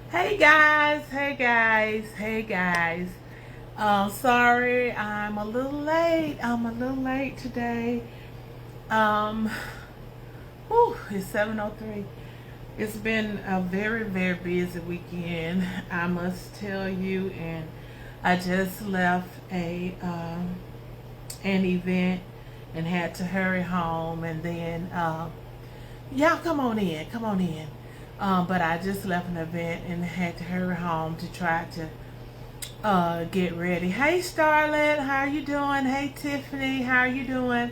Hey guys. Sorry, I'm a little late. I'm a little late today. Um, it's 7:03. It's been a very, very busy weekend, I must tell you, and I just left an event and had to hurry home, and then y'all come on in, come on in. But I just left an event and had to hurry home to try to get ready. Hey Starlet, how you doing? Hey Tiffany, how you doing?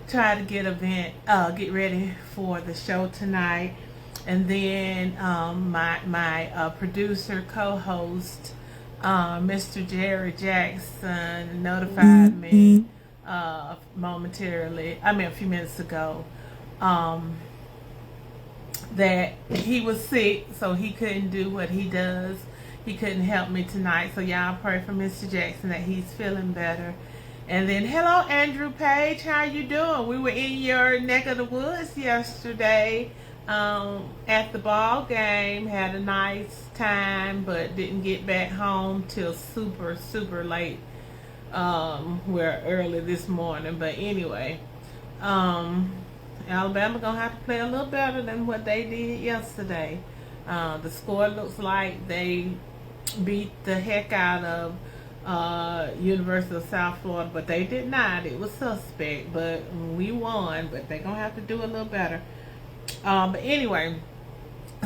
Try to get ready for the show tonight. And then my producer co-host, Mr. Jerry Jackson, notified me a few minutes ago, um, that he was sick, so he couldn't do what he does. He couldn't help me tonight. So y'all pray for Mr. Jackson that he's feeling better. And then hello Andrew Page, how you doing? We were in your neck of the woods yesterday at the ball game. Had a nice time, but didn't get back home till super late. We're early this morning, but anyway, um, Alabama gonna have to play a little better than what they did yesterday. The score looks like they beat the heck out of University of South Florida, but they did not. It was suspect, but we won. But they're gonna have to do a little better. But anyway,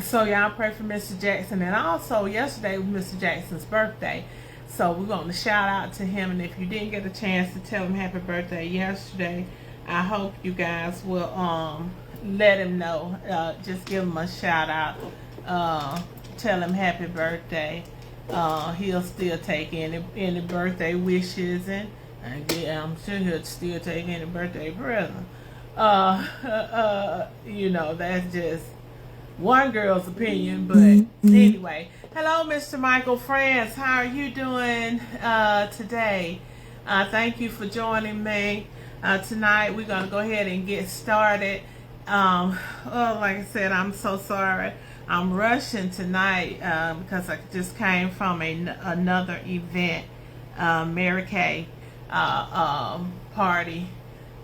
so y'all pray for Mr. Jackson, and also yesterday was Mr. Jackson's birthday. So we're going to shout out to him, and if you didn't get a chance to tell him happy birthday yesterday, I hope you guys will let him know. Just give him a shout out. Tell him happy birthday. He'll still take any birthday wishes, and I'm sure he'll still take any birthday present. That's just one girl's opinion, but anyway. Hello, Mr. Michael France. How are you doing today? Thank you for joining me tonight. We're going to go ahead and get started. Like I said, I'm so sorry. I'm rushing tonight because I just came from another event, Mary Kay party,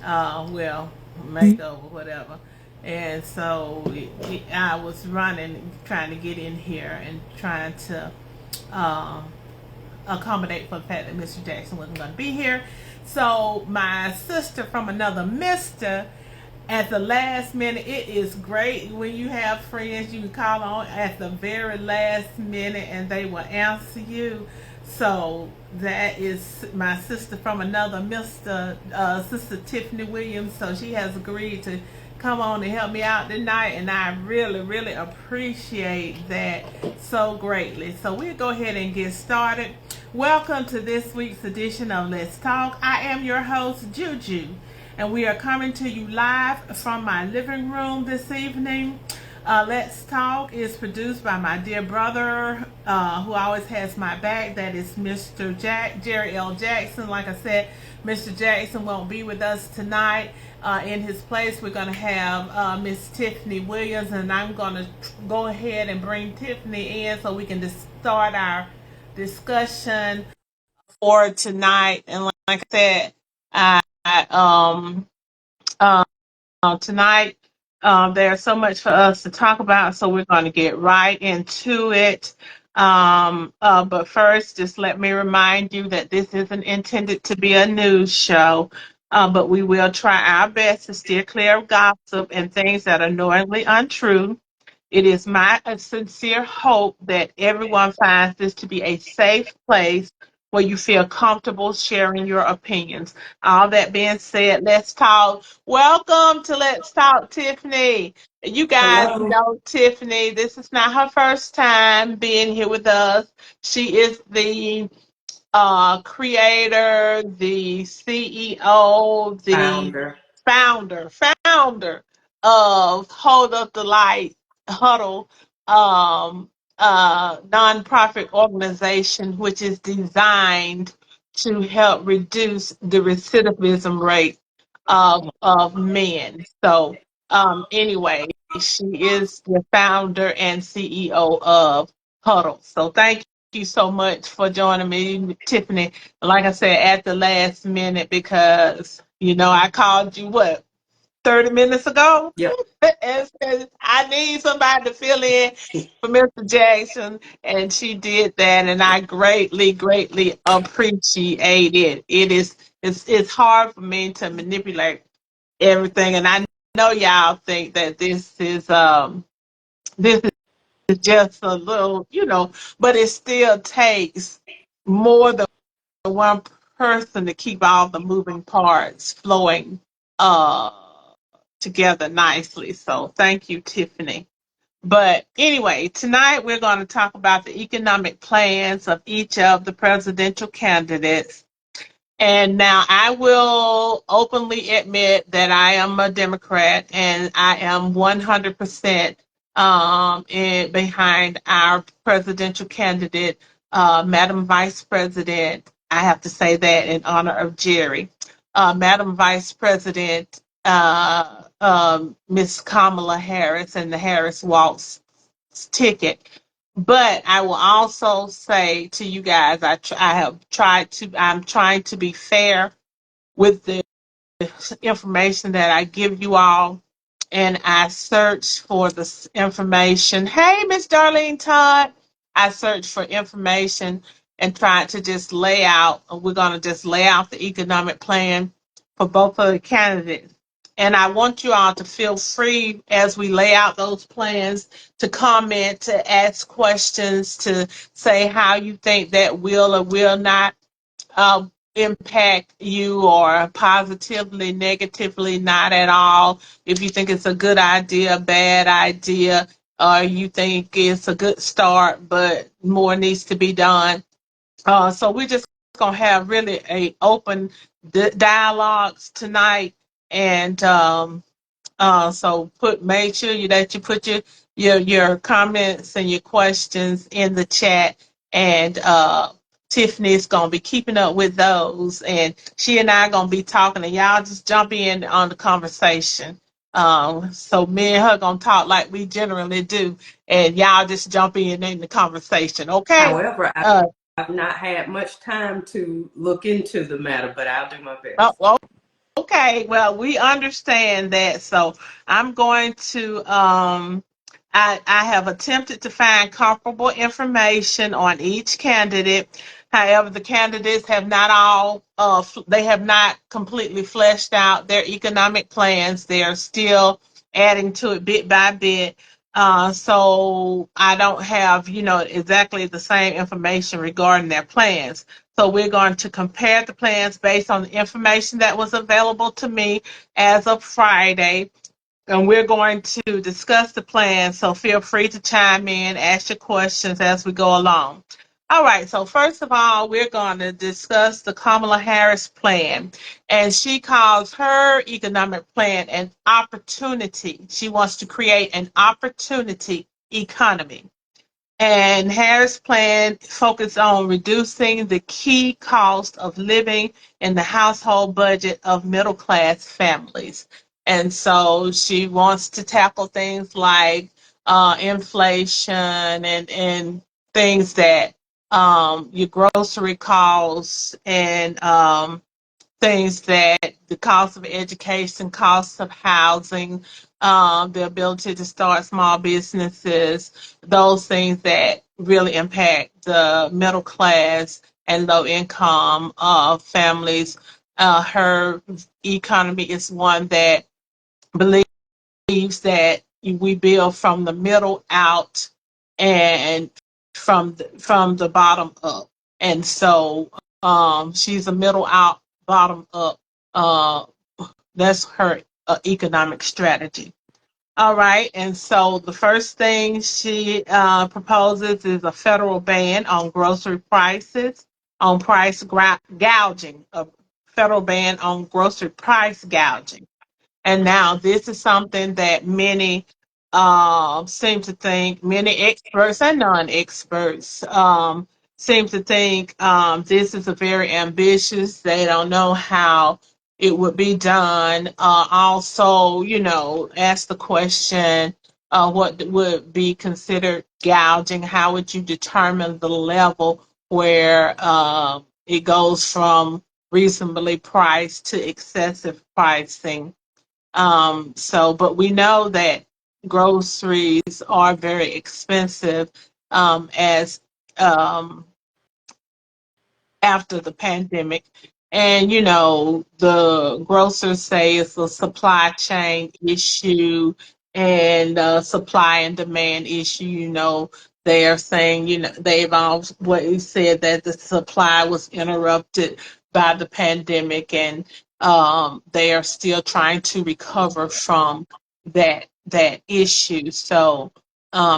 makeover, whatever. And so I was running, trying to get in here and trying to accommodate for the fact that Mr. Jackson wasn't going to be here. So my sister from another Mister, at the last minute, it is great when you have friends you can call on at the very last minute and they will answer you. So that is my sister from another Mister, Sister Tiffany Williams. So she has agreed to come on and help me out tonight, and I really appreciate that so greatly. So we'll go ahead and get started. Welcome to this week's edition of Let's Talk. I am your host, Juju, and we are coming to you live from my living room this evening. Let's Talk is produced by my dear brother, who always has my back. That is Mr. Jerry L. Jackson. Like I said, Mr. Jackson won't be with us tonight. In his place, we're going to have Miss Tiffany Williams, and I'm going to go ahead and bring Tiffany in so we can just start our discussion for tonight. And like I said, tonight. There's so much for us to talk about, so we're going to get right into it. But first, just let me remind you that this isn't intended to be a news show, but we will try our best to steer clear of gossip and things that are knowingly untrue. It is my sincere hope that everyone finds this to be a safe place where you feel comfortable sharing your opinions. All that being said, let's talk. Welcome to Let's Talk, Tiffany. You guys Hello. know Tiffany. This is not her first time being here with us. She is the creator, the CEO, the Founder. founder, founder of Hold Up the Light Huddle, um, nonprofit organization, which is designed to help reduce the recidivism rate of men. So, anyway, she is the founder and CEO of huddle. So thank you so much for joining me, Tiffany. Like I said, at the last minute, because I called you what 30 minutes ago Yep. and said I need somebody to fill in for Mr. Jackson, and she did that, and I greatly, greatly appreciate it. It's hard for me to manipulate everything, and I know y'all think that this is just a little, but it still takes more than one person to keep all the moving parts flowing uh together nicely. So thank you, Tiffany. But anyway, tonight we're going to talk about the economic plans of each of the presidential candidates. And now I will openly admit that I am a Democrat and I am 100% behind our presidential candidate, Madam Vice President. I have to say that in honor of Jerry. Madam Vice President, Miss Kamala Harris and the Harris Waltz ticket. But I will also say to you guys, I'm trying to be fair with the information that I give you all. And I search for this information. Hey, Miss Darlene Todd. I search for information and try to just we're going to just lay out the economic plan for both of the candidates. And I want you all to feel free as we lay out those plans to comment, to ask questions, to say how you think that will or will not impact you, or positively, negatively, not at all. If you think it's a good idea, bad idea, or you think it's a good start, but more needs to be done. So we're just gonna have really a open dialogues tonight, and so make sure that you put your comments and your questions in the chat, and Tiffany's gonna be keeping up with those, and she and I are gonna be talking, and y'all just jump in on the conversation. So me and her gonna talk like we generally do, and y'all just jump in the conversation, okay? However, Uh, I've not had much time to look into the matter, but I'll do my best. oh, okay, well, we understand that. So I'm going to I have attempted to find comparable information on each candidate. However, the candidates have not all they have not completely fleshed out their economic plans. They are still adding to it bit by bit. So I don't have, exactly the same information regarding their plans. So we're going to compare the plans based on the information that was available to me as of Friday. And we're going to discuss the plan. So feel free to chime in, ask your questions as we go along. All right, so first of all, we're going to discuss the Kamala Harris plan. And she calls her economic plan an opportunity. She wants to create an opportunity economy. And Harris' plan focused on reducing the key cost of living in the household budget of middle class families. And so she wants to tackle things like inflation and things that your grocery costs, and things that the cost of education, cost of housing, the ability to start small businesses, those things that really impact the middle class and low income families. Her economy is one that believes that we build from the middle out and from the bottom up. And so she's a middle out, bottom up. Uh, that's her economic strategy. All right, and so the first thing she proposes is a federal ban on grocery prices, on price gouging, a federal ban on grocery price gouging. And now this is something that many seem to think, many experts and non-experts seem to think this is a very ambitious. They don't know how it would be done. Also, ask the question, what would be considered gouging? How would you determine the level where it goes from reasonably priced to excessive pricing? But we know that groceries are very expensive as um, after the pandemic. And, the grocers say it's a supply chain issue and supply and demand issue. They are saying, they've what you said that the supply was interrupted by the pandemic, and they are still trying to recover from that issue. So,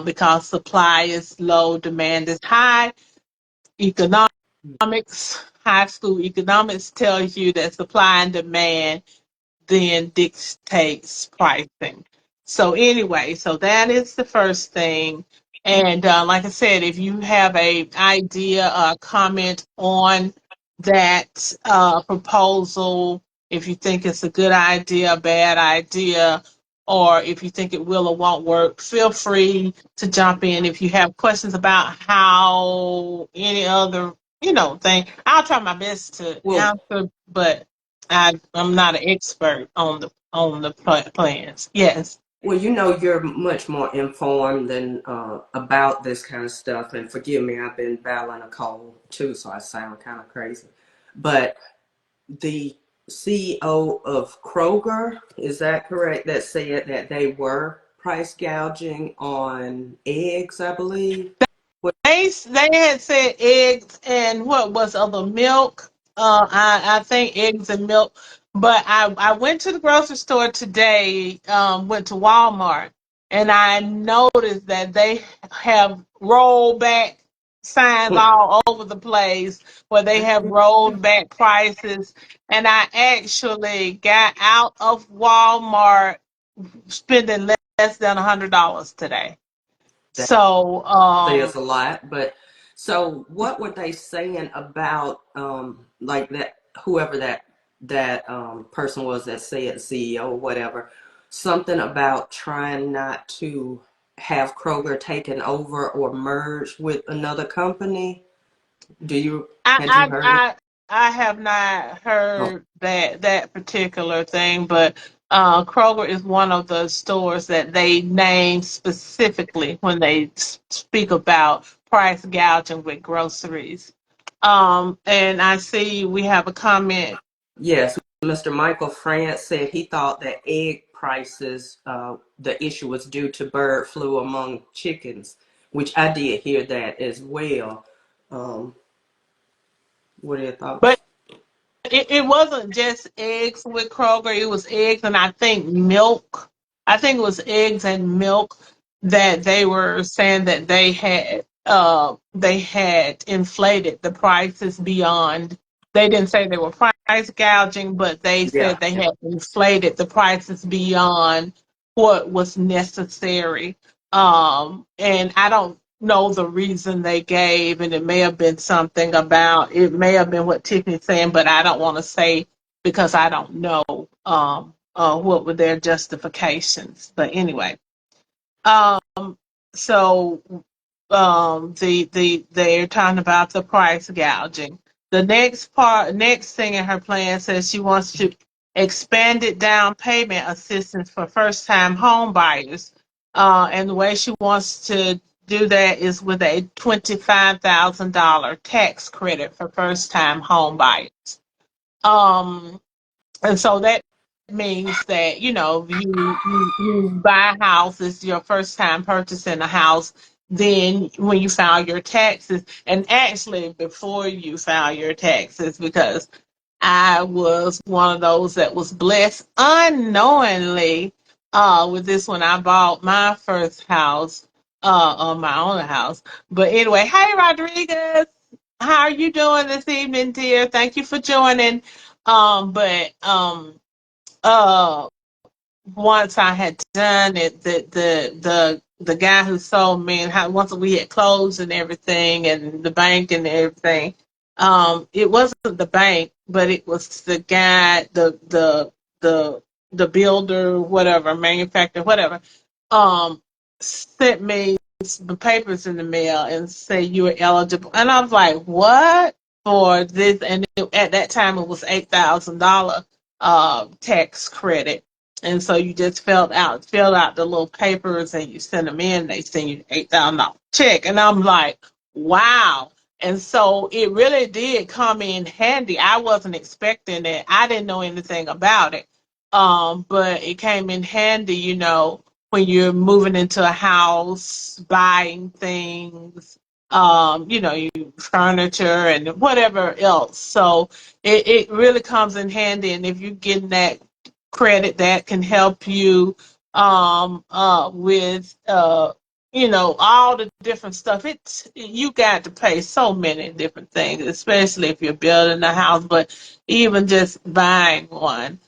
because supply is low, demand is high, economics, high school economics tells you that supply and demand then dictates pricing. So anyway, so that is the first thing. And like I said, if you have a idea or a comment on that proposal, if you think it's a good idea, a bad idea, or if you think it will or won't work, feel free to jump in. If you have questions about how any other, thing, I'll try my best to Well, answer, but I'm not an expert on the plans. Yes. well, you're much more informed than about this kind of stuff. And forgive me, I've been battling a cold too, so I sound kind of crazy. But the CEO of Kroger, is that correct? That said that they were price gouging on eggs, I believe. What? They had said eggs and what was other milk. I think eggs and milk. But I went to the grocery store today. Went to Walmart, and I noticed that they have rollback signs all over the place where they have rolled back prices. And I actually got out of Walmart spending less than $100 today. So, Says a lot, but so what were they saying about like that whoever that person was that said CEO or whatever, something about trying not to have Kroger taken over or merged with another company? Do you had you I heard it? I I have not Oh, heard that particular thing, but Kroger is one of the stores that they name specifically when they speak about price gouging with groceries. And I see we have a comment. yes, Mr. Michael France said he thought that egg prices, the issue was due to bird flu among chickens, which I did hear that as well. Um, what are your But thoughts? it wasn't just eggs with Kroger. It was eggs and I think milk. I think it was eggs and milk that they were saying that they had inflated the prices beyond. They didn't say they were price gouging, but they Yeah. said they had inflated the prices beyond what was necessary. And I don't know the reason they gave, and it may have been something about it may have been what Tiffany's saying, but I don't want to say because I don't know what were their justifications. But anyway, um, so they're talking about the price gouging. The next thing in her plan says she wants to expanded down payment assistance for first time home buyers. And the way she wants to do that is with a $25,000 tax credit for first time home buyers. Um, and so that means that, you buy a house, it's your first time purchasing a house. Then when you file your taxes, and actually before you file your taxes, because I was one of those that was blessed unknowingly with this when I bought my first house, on my own house. But anyway, hey Rodriguez, how are you doing this evening, dear? Thank you for joining. But uh once I had done it, the guy who sold me, and how once we had closed and everything, and the bank and everything, it wasn't the bank, but it was the guy, the builder, whatever, manufacturer, whatever. sent me some papers in the mail and say you were eligible, and I was like, "What for this?" And at that time, it was $8,000 tax credit, and so you just filled out the little papers, and you send them in. They send you $8,000 check, and I'm like, "Wow." And so it really did come in handy. I wasn't expecting it. I didn't know anything about it. But it came in handy, when you're moving into a house, buying things, furniture and whatever else. So it really comes in handy. And if you're getting that credit, that can help you with all the different stuff. You got to pay so many different things, especially if you're building a house, but even just buying one.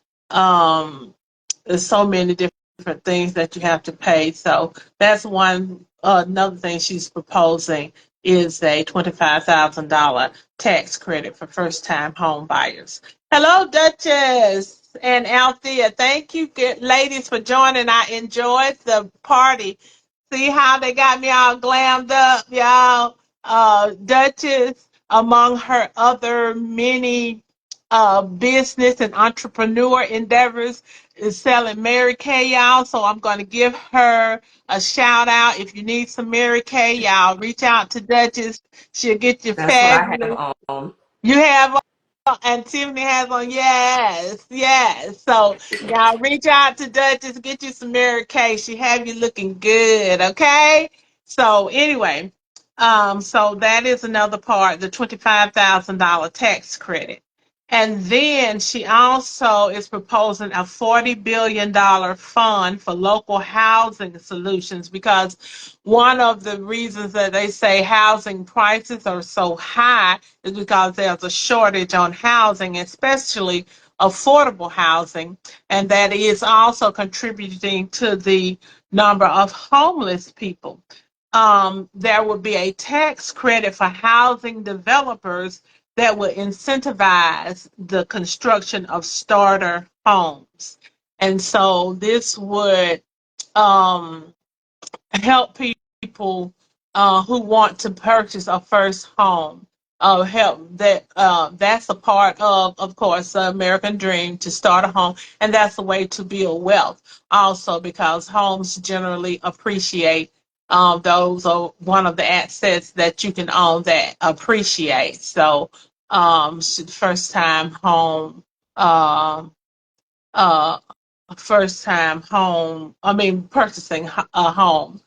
There's so many different things that you have to pay. So that's one. Another thing she's proposing is a $25,000 tax credit for first-time home buyers. Hello, Duchess and Althea. Thank you, ladies, for joining. I enjoyed the party. See how they got me all glammed up, y'all. Duchess, among her other many business and entrepreneur endeavors, is selling Mary Kay, y'all. So I'm going to give her a shout out. If you need some Mary Kay, y'all reach out to Duchess. She'll get you That's what I fabulous. have on. You have and Tiffany has on. Yes, yes. So y'all reach out to Duchess, get you some Mary Kay. She have you looking good, okay? So anyway, so that is another part, the $25,000 tax credit. And then she also is proposing a $40 billion fund for local housing solutions, because one of the reasons that they say housing prices are so high is because there's a shortage on housing, especially affordable housing, and that is also contributing to the number of homeless people. There would be a tax credit for housing developers that would incentivize the construction of starter homes. And so this would um, help people who want to purchase a first home. Help that's a part of course, the American dream, to start a home, and that's a way to build wealth. Also, because homes generally appreciate. Those are one of the assets that you can own that appreciate. So, first time home. Um, uh, First time home, I mean, purchasing a home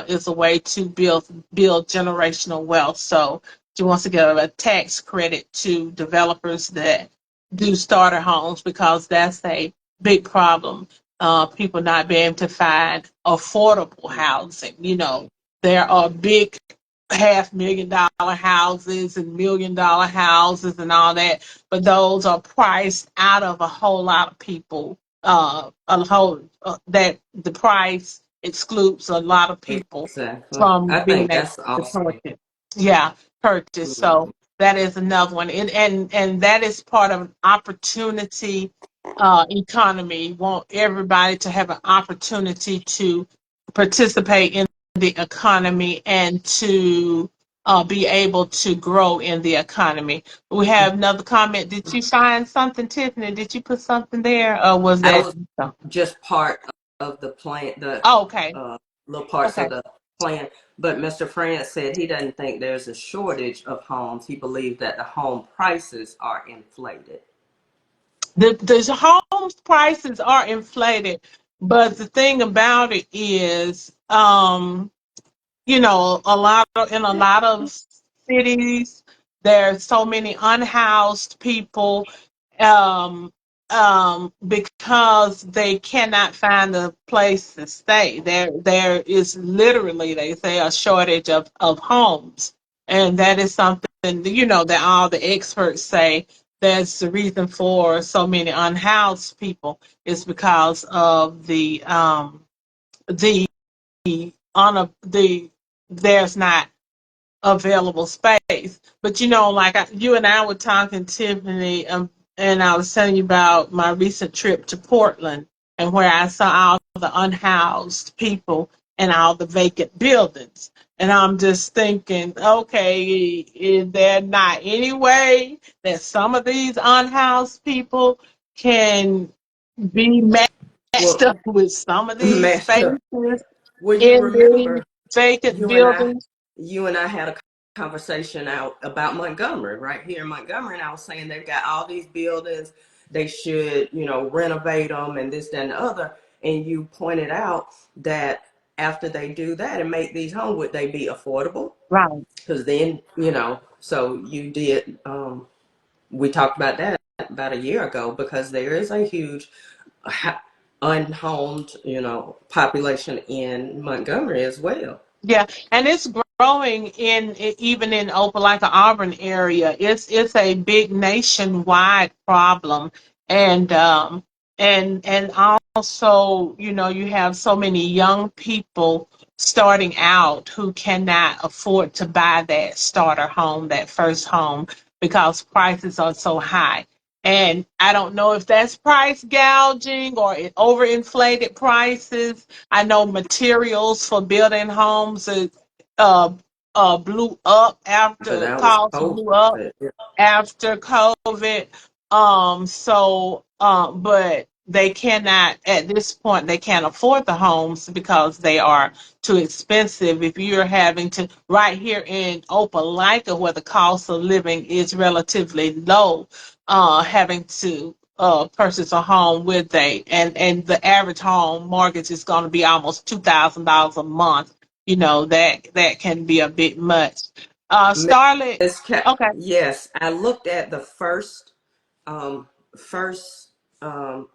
is a way to build generational wealth. So she wants to give a tax credit to developers that do starter homes, because that's a big problem. People not being able to find affordable housing. There are big $500,000 houses and $1 million houses and all that, but those are priced out of a whole lot of people. That the price excludes a lot of people Exactly. from I being think able that's to awesome. purchase. Yeah, purchase. So Mhm. that is another one, and that is part of an opportunity economy. We want everybody to have an opportunity to participate in the economy and to be able to grow in the economy. We have another comment. Did you find something, Tiffany? Did you put something there, or was That that? was just part of the plan, the Oh, okay, little parts of okay. the plan. But Mr. France said he doesn't think there's a shortage of homes. He believes that the home prices are inflated. The homes prices are inflated, but the thing about it is, in a lot of cities, there's so many unhoused people, um, because they cannot find a place to stay. There is literally, they say, a shortage of homes, and that is something that all the experts say. That's the reason for so many unhoused people, is because of the on the there's not available space. But like you and I were talking, Tiffany, and I was telling you about my recent trip to Portland, and where I saw all the unhoused people. and all the vacant buildings. And I'm just thinking, okay, is there not any way that some of these unhoused people can be matched Well, up with some of these Master, spaces will you in these remember vacant you and I buildings? you and I had a conversation out about Montgomery, right here in Montgomery, and I was saying they've got all these buildings, they should, renovate them and this, that, and the other. And you pointed out that after they do that and make these homes, would they be affordable? Right. Because then, so you did. We talked about that about a year ago because there is a huge unhomed, population in Montgomery as well. Yeah, and it's growing even in Opelika, Auburn area. It's a big nationwide problem, and and also, you have so many young people starting out who cannot afford to buy that starter home, that first home, because prices are so high. And I don't know if that's price gouging or overinflated prices. I know materials for building homes uh, blew up But after that was costs COVID. blew up after COVID. But they cannot, at this point, they can't afford the homes because they are too expensive. If you're having to, right here in Opelika, where the cost of living is relatively low, having to purchase a home with and the average home mortgage is going to be almost $2,000 a month. That can be a bit much. Starlet, okay. Yes, I looked at the um, first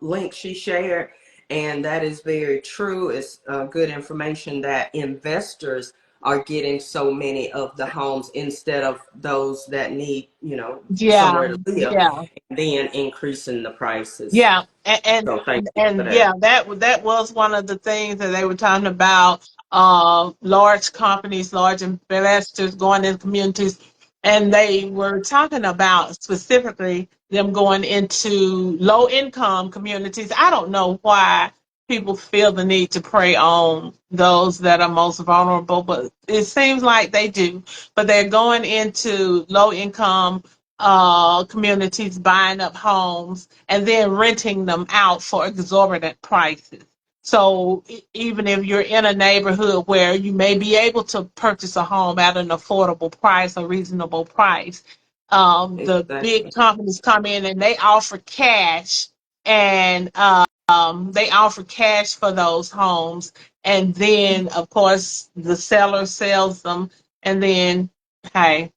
link she shared, and that is very true. It's good information that investors are getting so many of the homes instead of those that need, Yeah, somewhere to live, yeah. and then increasing the prices. Yeah, and So thank you for and that. yeah, that was one of the things that they were talking about. Large companies, large investors going in communities, and they were talking about specifically them going into low income communities. I don't know why people feel the need to prey on those that are most vulnerable, but it seems like they do. But they're going into low income communities, buying up homes and then renting them out for exorbitant prices. So even if you're in a neighborhood where you may be able to purchase a home at an affordable price, a reasonable price, the big Exactly. companies come in and they offer cash, and they offer cash for those homes, and then of course the seller sells them, and then hey,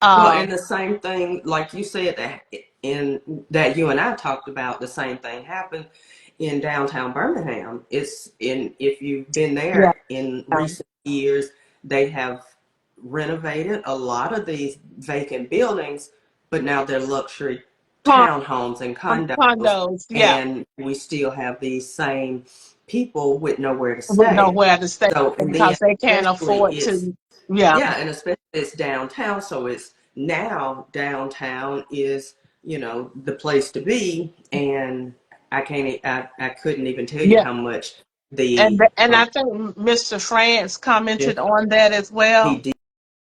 Well, um, and the same thing, like you said, that you and I talked about, the same thing happened in downtown Birmingham. It's in If you've been yeah. there in recent years, they have renovated a lot of these vacant buildings, but now they're luxury townhomes and condos, Condos, yeah, and we still have these same people with nowhere to with stay. nowhere to stay So, and then because they can't especially afford it's to. Yeah, yeah, and especially it's downtown, so it's now downtown is, the place to be, and I couldn't even tell you yeah, how much and the I think Mr. France gen- commented on that as he well. did.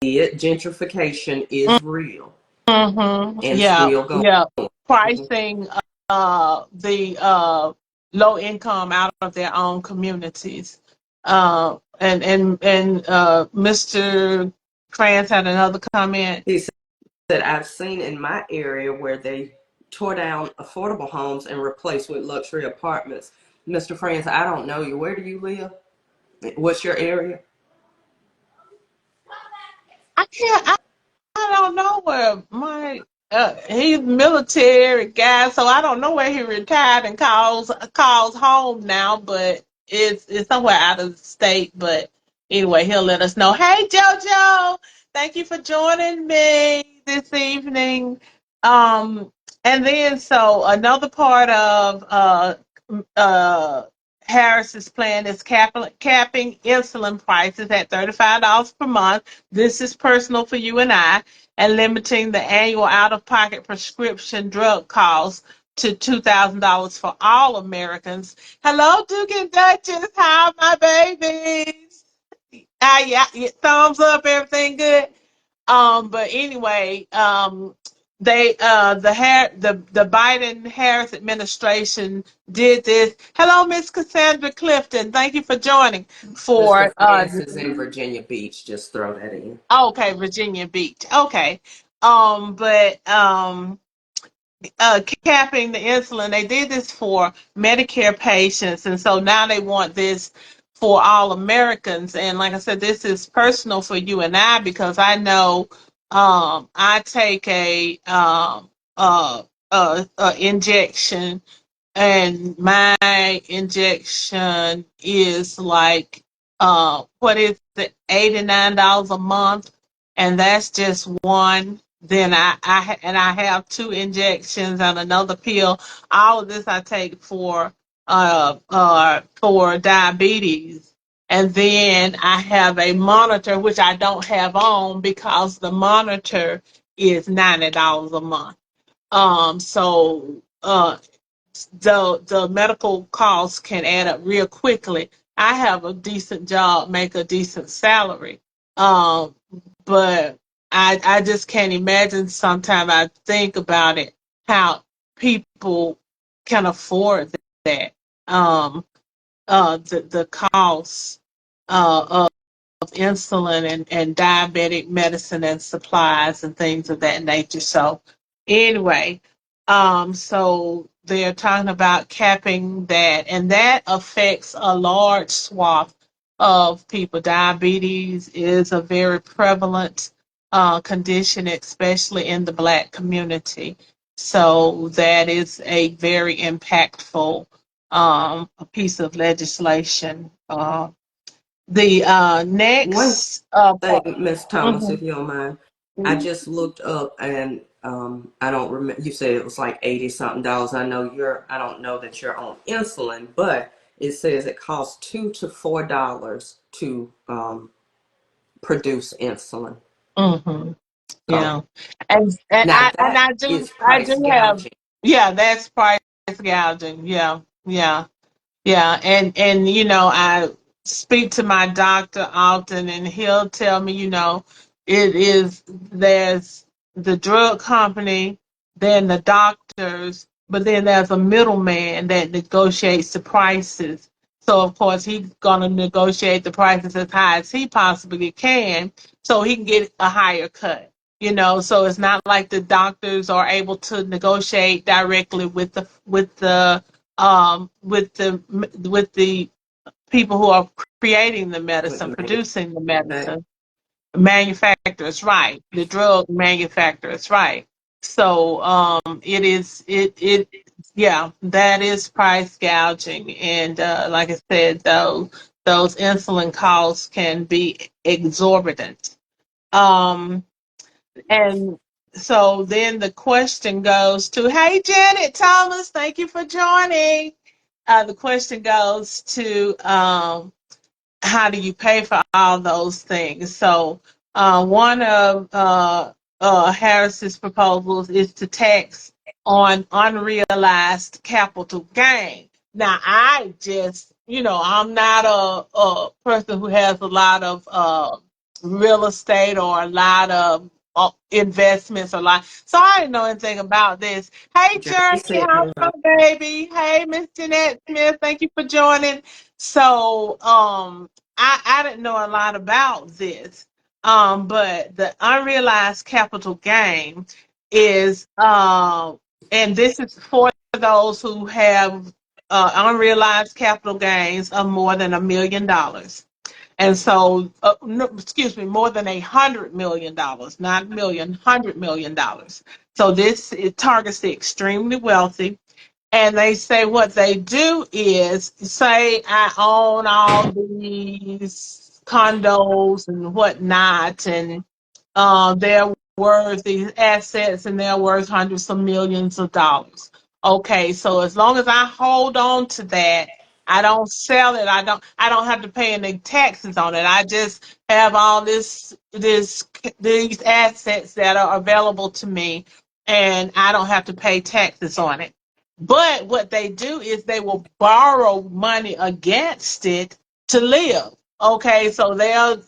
Gentrification is real, and it's Yeah, real going. yeah, Mhm. pricing the low income out of their own communities. And Mr. France had another comment. He said, I've seen in my area where they tore down affordable homes and replaced with luxury apartments. Mr. France, I don't know you. Where do you live? What's your area? I can't. I don't know where he's military guy, so I don't know where he retired and calls home now, but it's somewhere out of the state. But anyway, he'll let us know. Hey Jojo, thank you for joining me this evening. Um, and then so another part of uh Harris's plan is capping insulin prices at $35 per month. This is personal for you and I, and limiting the annual out of pocket prescription drug costs to $2,000 for all Americans. Hello, Duke and Duchess. Hi, my babies. Yeah, yeah, thumbs up, everything good. But anyway, they the Biden Harris administration did this. Hello, Miss Cassandra Clifton. Thank you for joining Mr. for France is in Virginia Beach. Just throw that in. okay, Virginia Beach. Okay. But capping the insulin. They did this for Medicare patients, and so now they want this for all Americans. And like I said, this is personal for you and I because I know I take injection, and my injection is like what is it, $89 a month, and that's just one. Then I have two injections and another pill. All of this I take for diabetes, and then I have a monitor which I don't have on because the monitor is $90 a month. So the medical costs can add up real quickly. I have a decent job, make a decent salary, um, but I just can't imagine. Sometimes I think about it, how people can afford that. Um, the costs of insulin and diabetic medicine and supplies and things of that nature. So anyway, so they're talking about capping that, and that affects a large swath of people. Diabetes is a very prevalent condition, especially in the Black community. So that is a very impactful piece of legislation. The One next thing, Miss Thomas, mhm. if you don't mind, I just looked up and I don't remember. You said it was like 80 something dollars. I don't know that you're on insulin, but it says it costs $2 to $4 to produce insulin. Mhm. So Yeah, and now that is I price do have, gouging. yeah, that's price gouging. Yeah, yeah. Yeah, and I speak to my doctor often, and he'll tell me, it is there's the drug company, then the doctors, but then there's a middleman that negotiates the prices. So of course he's gonna negotiate the prices as high as he possibly can, so he can get a higher cut. So it's not like the doctors are able to negotiate directly with the people who are creating the With medicine, the producing the manufacturer. medicine, manufacturers, right? The drug manufacturers, right? So it is yeah, that is price gouging, and like I said, those insulin costs can be exorbitant. Um, and so then the question goes to, hey, Janet Thomas, thank you for joining. The question goes to, how do you pay for all those things? So one of Harris's proposals is to tax on unrealized capital gain. Now, I just, I'm not a person who has a lot of real estate or a lot of investments or lot, so I didn't know anything about this. Hey, Journey Journey, said how's my hello. baby? Hey, Miss Jeanette Smith, thank you for joining. So, I didn't know a lot about this. But the unrealized capital gain is, and this is for those who have unrealized capital gains of more than $1 million. And so, no, excuse me, more than $100 million, not million, $100 million. So this, it targets the extremely wealthy, and they say what they do is say I own all these condos and whatnot, and they're worth these assets, and they're worth hundreds of millions of dollars. Okay, so as long as I hold on to that, I don't sell it. I don't have to pay any taxes on it. I just have all these assets that are available to me, and I don't have to pay taxes on it. But what they do is they will borrow money against it to live. Okay, so they'll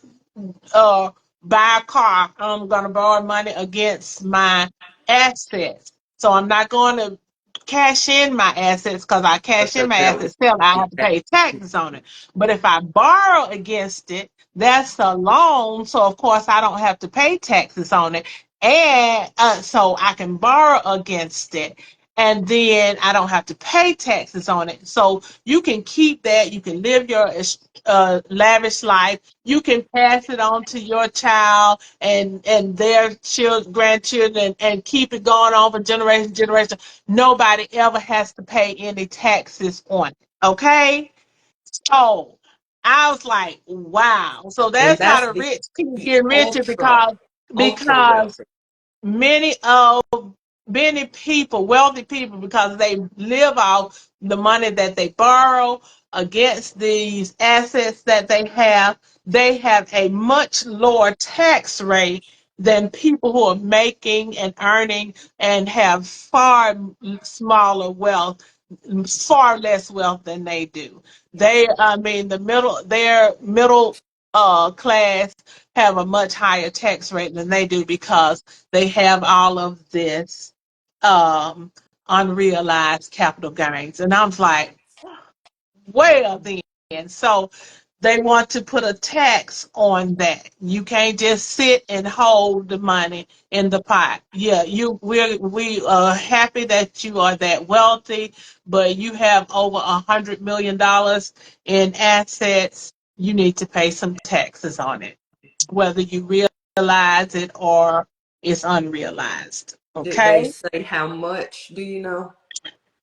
uh, buy a car. I'm going to borrow money against my assets. So I'm not going to cash in my assets because I cash in my assets still I have to pay taxes on it. But if I borrow against it, that's a loan. So of course I don't have to pay taxes on it. And so I can borrow against it. And then I don't have to pay taxes on it. So you can keep that. You can live your lavish life. You can pass it on to your child and their children, grandchildren, and keep it going on for generation to generation. Nobody ever has to pay any taxes on it. Okay, so I was like, wow. So And that's how that's the rich people the get richer ultra, ultra because wealthy. many of many people, wealthy people, because they live off the money that they borrow against these assets that they have a much lower tax rate than people who are making and earning and have far smaller wealth, far less wealth than they do. I mean, their middle class have a much higher tax rate than they do because they have all of this um, unrealized capital gains. And I was like, well then. So they want to put a tax on that. You can't just sit and hold the money in the pot. Yeah, we are happy that you are that wealthy, but you have over $100 million in assets. You need to pay some taxes on it, whether you realize it or it's unrealized. Did they Okay? say how much? Do you know?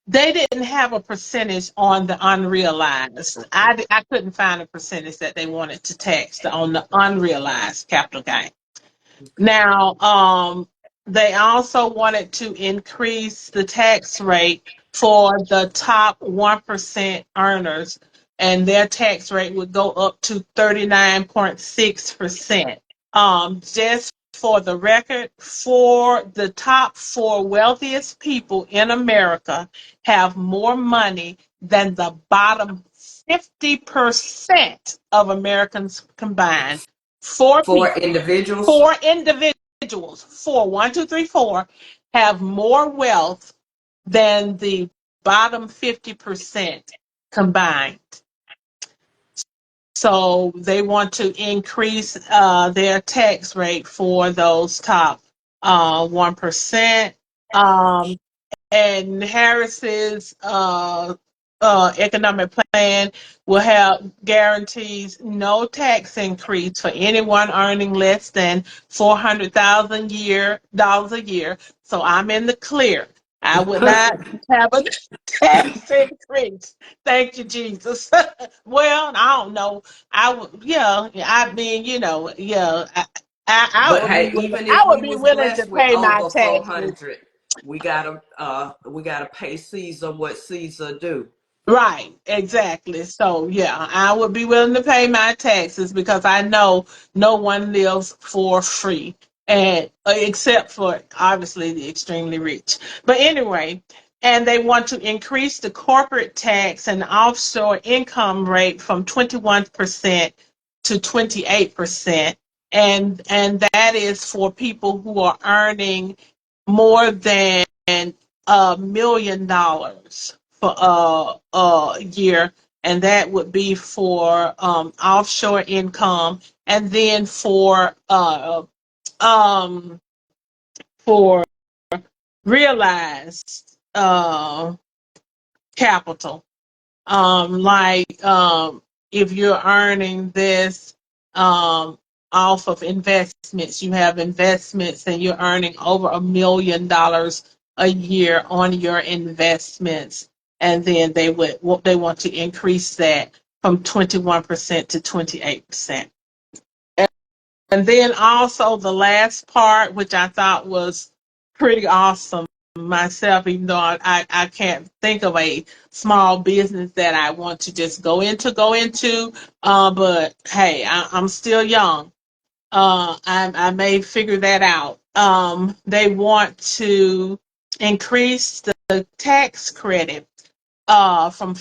They didn't have a percentage on the unrealized. Okay. I couldn't find a percentage that they wanted to tax on the unrealized capital gain. Now, they also wanted to increase the tax rate for the top 1% earners, and their tax rate would go up to 39.6%. Just for the record, for the top four wealthiest people in America have more money than the bottom 50% of Americans combined. Four For people, individuals? four individuals, four, one, two, three, four, have more wealth than the bottom 50% combined. So they want to increase their tax rate for those top 1%. Um, and Harris's economic plan will have guarantees no tax increase for anyone earning less than $400,000 a year. So I'm in the clear. I would not have a tax increase. Thank you, Jesus. Well, I don't know. I would, yeah. I mean, yeah. But hey, even I if would we be was willing to blessed with pay my over taxes. 400, we gotta pay Caesar what Caesar do. Right, exactly. So, yeah, I would be willing to pay my taxes because I know no one lives for free, and except for obviously the extremely rich. But anyway, and they want to increase the corporate tax and offshore income rate from 21% to 28%, and that is for people who are earning more than $1 million for a year, and that would be for offshore income, and then um, for realized capital. Like if you're earning this um, off of investments, you have investments and you're earning over $1 million a year on your investments, and then they want to increase that from 21% to 28%. And then also the last part, which I thought was pretty awesome myself, even though I can't think of a small business that I want to just go into. But hey, I'm still young. I may figure that out. They want to increase the tax credit from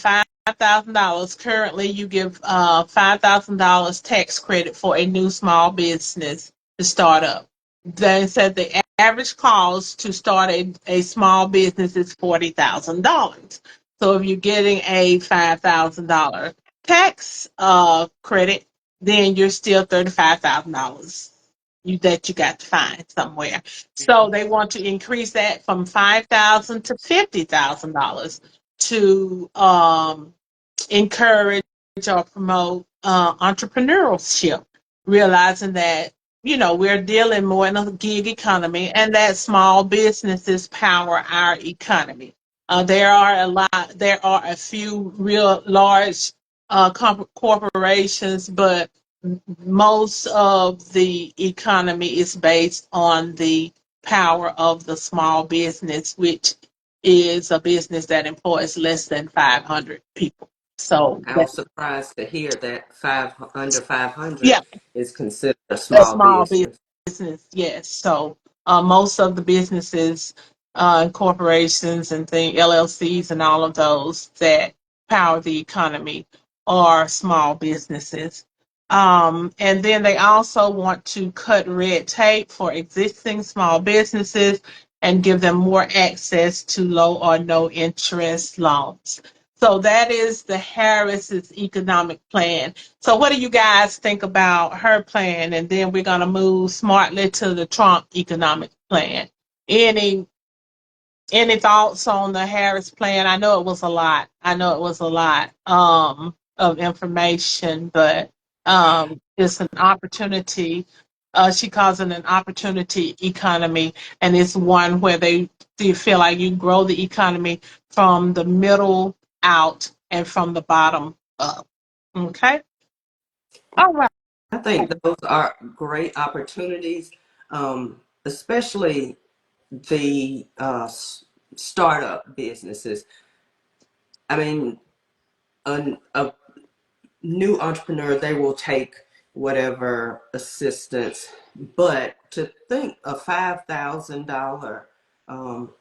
$5,000. Currently, you give $5,000 tax credit for a new small business to start up. They said the average cost to start a small business is $40,000. So if you're getting a $5,000 tax credit, then you're still $35,000 that you got to find somewhere. So they want to increase that from $5,000 to $50,000 to encourage or promote entrepreneurship, realizing that we're dealing more in a gig economy and that small businesses power our economy. There are a few real large corporations, but most of the economy is based on the power of the small business, which is a business that employs less than 500 people. So, I was surprised to hear that under 500 yeah, is considered a a small small business. business, yes. So, most of the businesses, corporations and LLCs and all of those that power the economy are small businesses. And then they also want to cut red tape for existing small businesses and give them more access to low or no interest loans. So that is the Harris's economic plan. So what do you guys think about her plan? And then we're going to move smartly to the Trump economic plan. Any any thoughts on the Harris plan? I know it was a lot. Of information, but it's an opportunity. She calls it an opportunity economy, and it's one where they feel like you grow the economy from the middle out and from the bottom up. Okay. All right. I think those are great opportunities, especially the startup businesses. I mean, a new entrepreneur, they will take whatever assistance, but to think a $5,000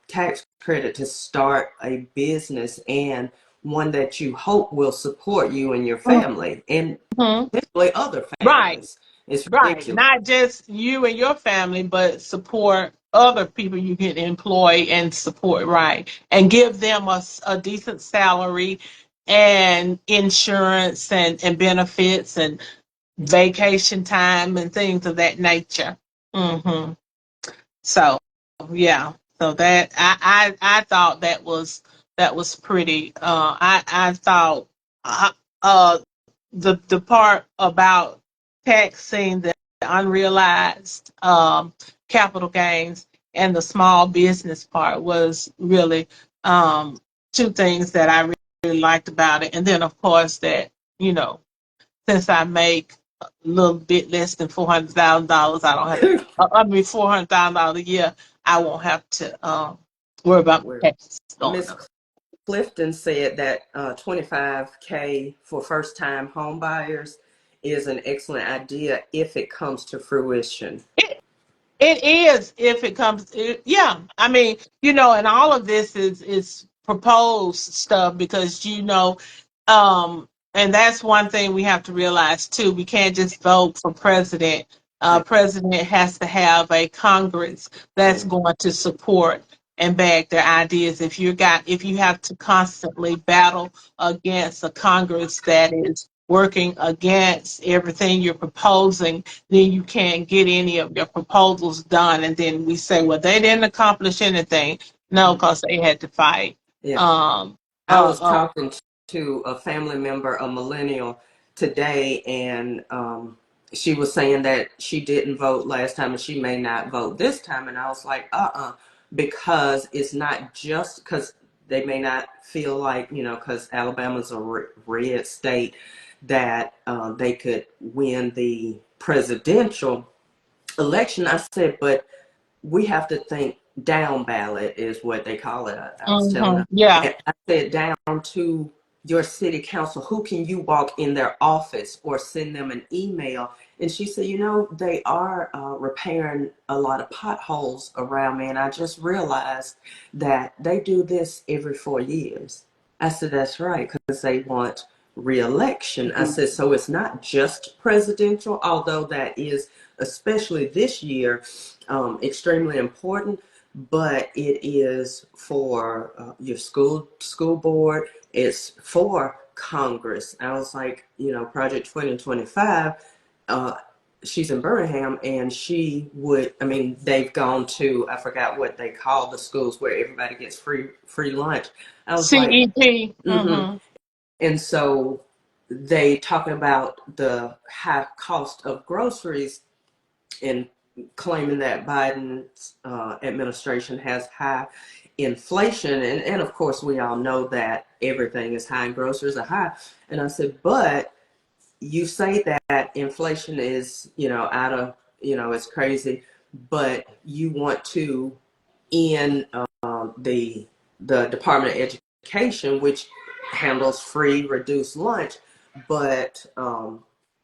tax credit to start a business, and one that you hope will support you and your family and Mhm. potentially other Right. families. It's Right. ridiculous. Not just you and your family, but support other people you can employ and support, right? And give them a decent salary and insurance and benefits and vacation time and things of that nature. hmm So, yeah. So that I thought that was pretty. I thought uh, uh, the part about taxing the unrealized capital gains and the small business part was really two things that I really liked about it. And then, of course, that, you know, since I make a little bit less than $400,000, I don't have to, $400,000 a year, I won't have to worry about Where taxes going Miss up. Clifton said that 25K for first time home buyers is an excellent idea if it comes to fruition. It is if it comes. Yeah, I mean, and all of this is proposed stuff because and that's one thing we have to realize too. We can't just vote for president. President has to have a Congress that's Mm. going to support and back their ideas. If you have to constantly battle against a Congress that is working against everything you're proposing, then you can't get any of your proposals done. And then we say, well, they didn't accomplish anything. No, because they had to fight. Yeah. Um, I was uh, talking to a family member, a millennial, today, and she was saying that she didn't vote last time and she may not vote this time. And I was like, because it's not just because they may not feel like, because Alabama's a red state, that they could win the presidential election. I said, but we have to think down ballot is what they call it. I was telling her. yeah. And I said down to your city council, who can you walk in their office or send them an email? And she said, they are repairing a lot of potholes around me. And I just realized that they do this every 4 years. I said, that's right, because they want reelection. I said, so it's not just presidential, although that is, especially this year, extremely important, but it is for your school board, it's for Congress. I was like, Project 2025, uh, she's in Birmingham, and she would, I mean, they've gone to, I forgot what they call the schools where everybody gets free lunch. I was like, CEP. mm-hmm. And so they talking about the high cost of groceries and claiming that Biden's administration has high inflation. And of course, we all know that everything is high and groceries are high. And I said, but you say that inflation is, out of, it's crazy, but you want to end the Department of Education, which handles free reduced lunch, but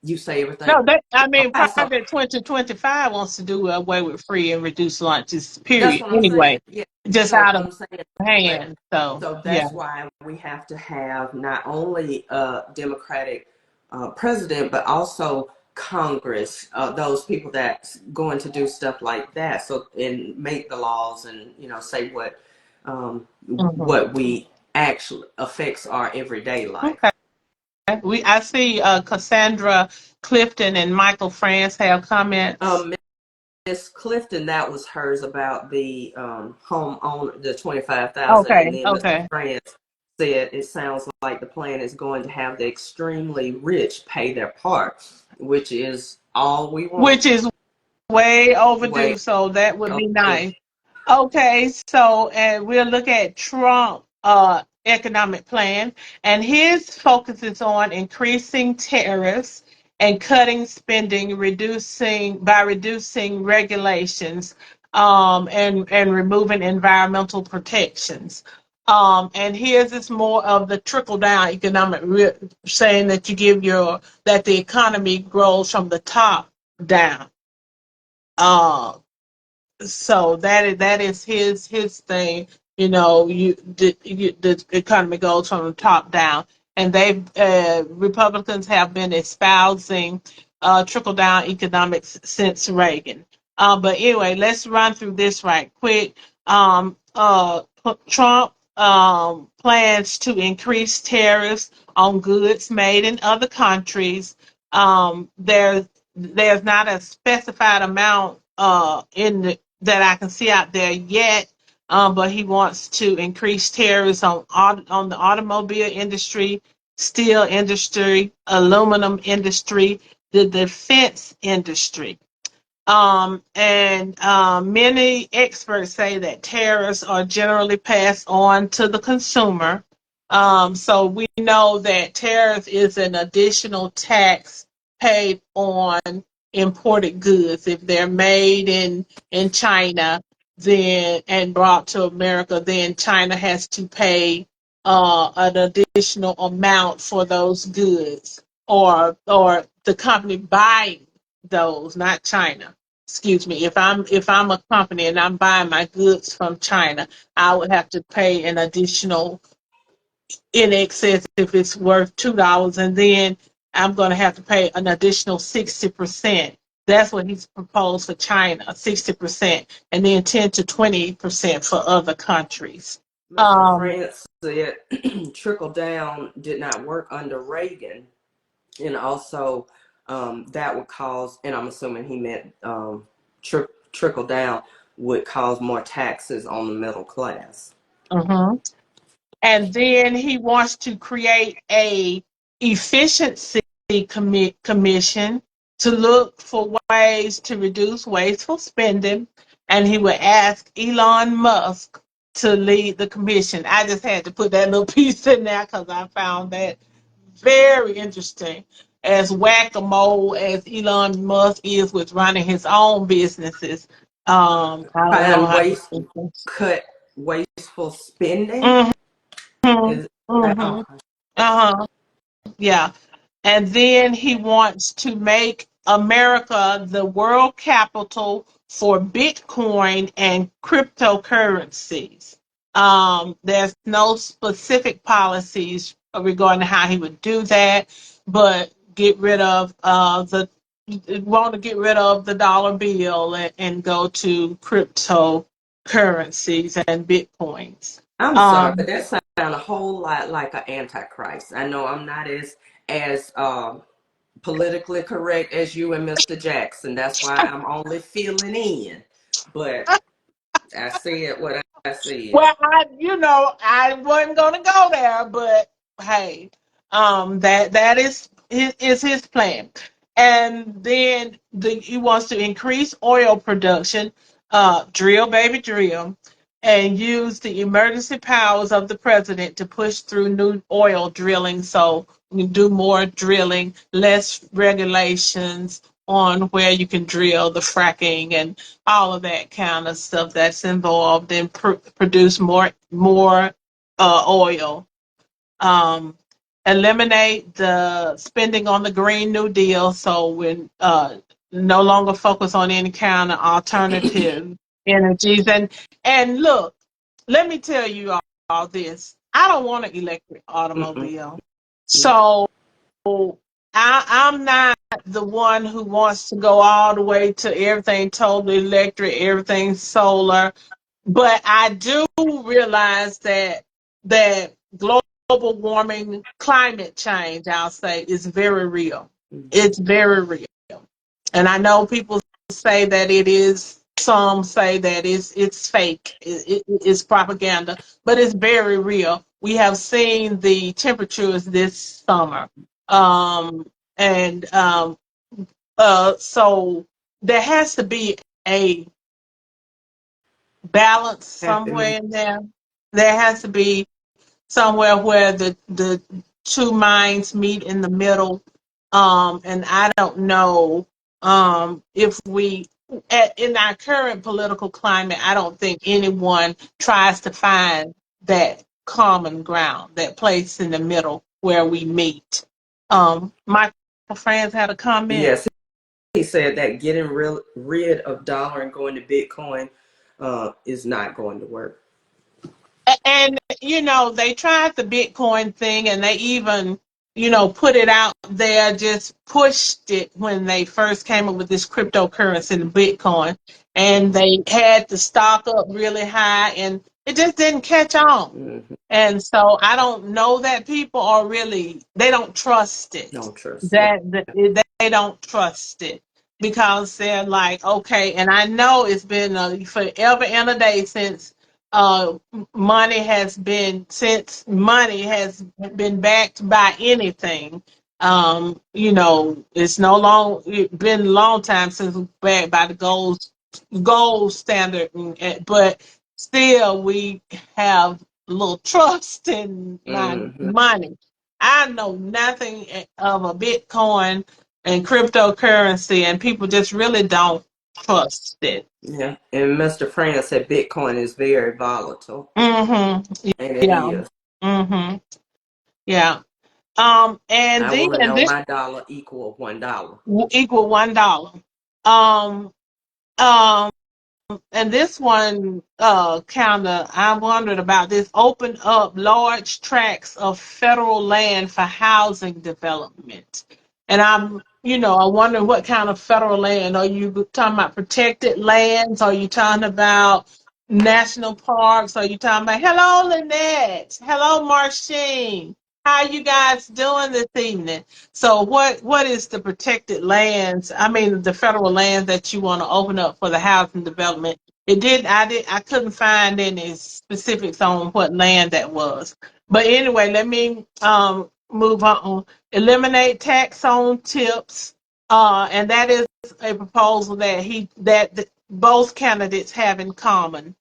you say everything. No, I mean, So Project 2025 wants to do away with free and reduced lunches, that's period. what I'm saying. Anyway, Yeah. just So out of I'm saying, but hand. So, so yeah. that's why we have to have not only a Democratic president, but also Congress, those people that's going to do stuff like that. So and make the laws and say Mhm. what we actually affects our everyday life. Okay. I see Cassandra Clifton and Michael France have comments. Miss Clifton, that was hers about the home owner, the 25,000, and Okay, then Mr. okay. France said it sounds like the plan is going to have the extremely rich pay their part, which is all we want. Which is way Way overdue, so that would be overdue. nice. Okay, so and we'll look at Trump economic plan, and his focus is on increasing tariffs and cutting spending, reducing regulations, and removing environmental protections. And his is more of the trickle down economic, saying that that the economy grows from the top down. Uh, so that is his thing. The economy goes from the top down, and they Republicans have been espousing trickle down economics since Reagan. But anyway, let's run through this right quick. Trump plans to increase tariffs on goods made in other countries. There's not a specified amount that I can see out there yet, but he wants to increase tariffs on the automobile industry, steel industry, aluminum industry, the defense industry. And many experts say that tariffs are generally passed on to the consumer. So we know that tariff is an additional tax paid on imported goods. If they're made in China, then and brought to America, then China has to pay an additional amount for those goods, or the company buying those, not China. Excuse me. If I'm a company and I'm buying my goods from China, I would have to pay an additional in excess if it's worth $2, and then I'm going to have to pay an additional 60%. That's what he's proposed for China, 60%, and then 10 to 20% for other countries. Mr. Um, France said trickle down did not work under Reagan, and also that would cause, and I'm assuming he meant trickle down would cause more taxes on the middle class. mhm. And then he wants to create a efficiency commission to look for ways to reduce wasteful spending, and he would ask Elon Musk to lead the commission. I just had to put that little piece in there because I found that very interesting. As whack-a-mole as Elon Musk is with running his own businesses, I don't know And how to think this. cut wasteful spending. Mm-hmm. Is that, Mm-hmm. oh, Uh-huh. Yeah. And then he wants to make America the world capital for Bitcoin and cryptocurrencies. There's no specific policies regarding how he would do that, but get rid of want to get rid of the dollar bill and go to cryptocurrencies and bitcoins. I'm sorry, but Um, that sounds a whole lot like an antichrist. I know I'm not as politically correct as you and Mr. Jackson. That's why I'm only filling in. But I said what I said. Well, I wasn't gonna go there, but hey, that is his plan, and then he wants to increase oil production, drill baby drill, and use the emergency powers of the president to push through new oil drilling. So we do more drilling, less regulations on where you can drill, the fracking and all of that kind of stuff that's involved in produce more oil. Um, Eliminate the spending on the Green New Deal, so we no longer focus on any kind of alternative energies. And look, let me tell you all this. I don't want an electric Mm-mm. automobile, No. so I'm not the one who wants to go all the way to everything totally electric, everything solar. But I do realize that global warming, climate change, I'll say, is very real. It's very real. And I know people say that it is. Some say that it's fake. It's propaganda, but it's very real. We have seen the temperatures this summer, and so there has to be a balance Happening. somewhere in there. There has to be somewhere where the two minds meet in the middle. And I don't know if in our current political climate, I don't think anyone tries to find that common ground, that place in the middle where we meet. Michael Franz had a comment. Yes, he said that getting rid of dollar and going to Bitcoin is not going to work. And they tried the Bitcoin thing, and they even put it out there, just pushed it when they first came up with this cryptocurrency, the Bitcoin, and they had the stock up really high, and it just didn't catch on. Mm-hmm. And so I don't know that people are really, they don't trust it. Don't trust it. That they don't trust it because they're like, okay, and I know it's been forever and a day since uh, since money has been backed by anything. It's no long it's been a long time since we backed by the gold standard, but still we have a little trust in my Mm-hmm. money. I know nothing of a Bitcoin and cryptocurrency, and people just really don't trust it. Yeah. And Mr. Francis said Bitcoin is very volatile. Mm-hmm. And it Yeah. is. Mm-hmm. Yeah. And I want to then know this my dollar equal $1. equal $1. Um, um, and this one, kind of, I wondered about this. Open up large tracts of federal land for housing development. And I wonder what kind of federal land. Are you talking about protected lands? Are you talking about national parks? Are you talking about, hello, Lynette? Hello, Marcine. How you guys doing this evening? So what is the protected lands? I mean, the federal lands that you want to open up for the housing development. I couldn't find any specifics on what land that was. But anyway, let me move on. Eliminate tax on tips. And that is a proposal that both candidates have in common.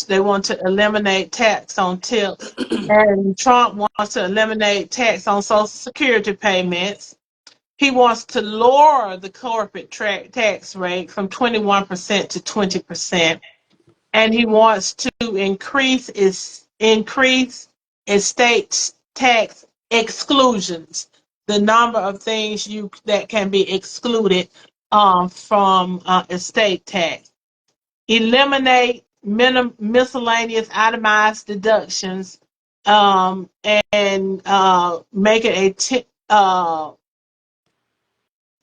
They want to eliminate tax on tips, and Trump wants to eliminate tax on Social Security payments. He wants to lower the corporate tax rate from 21% to 20%, and he wants to increase estate tax exclusions, the number of things that can be excluded from estate tax. Eliminate miscellaneous itemized deductions, and make it a